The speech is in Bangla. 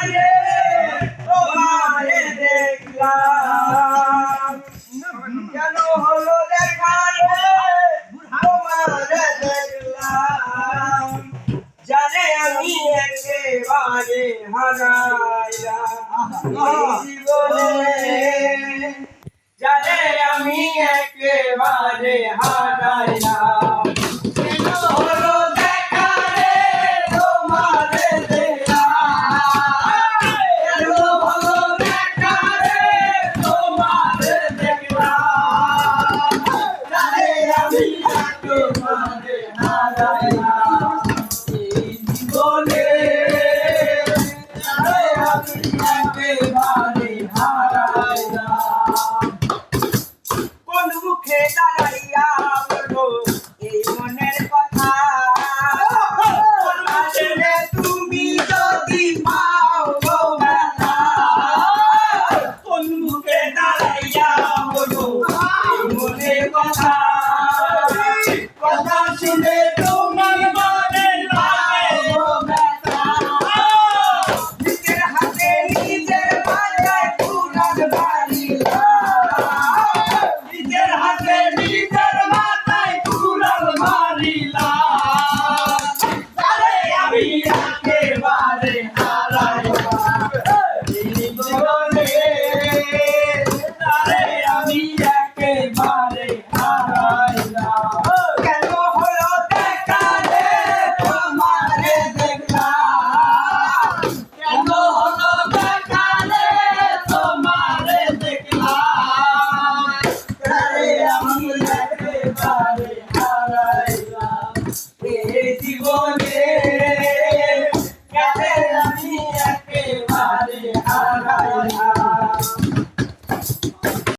রে তোমারে দেখলাম কেন হলো দেখা রে তোমারে দেখলাম জানে আমি একেবারে হারাইলাম জীবনে জানে আমি একেবারে হারাইলাম কেন হলো দেখা রে তোমারে দেখলাম কেন হলো দেখা রে তোমারে দেখলাম জানে আমি একেবারে হারাইলাম এই জীবনে জানে আমি একেবারে হারাইলাম কোন মুখে দাঁড়াইয়া বলবো এই মনের কথা আসলে তুমি যদি পাও গো ব্যথা কোন মুখে দাঁড়াইয়া বলবো এই মনের কথা কথা শুনে তোমার মনে লাগে গো ব্যথা নিজের হাতে নিজের মাথায় পুরান বাড়ি নিজের হাতে নিজের মাথায় কুড়াল মারিলাম তারে আমি একেবারে হারাইলাম এই জীবনে তারে আমি একেবারে হারাইলাম কেন হলো দেখা রে তোমারে দেখলাম কেন হলো দেখা রে তোমারে দেখলাম তারে আমি একেবারে হারাইলাম এই জীবনে তারে আমি একেবারে হারাইলাম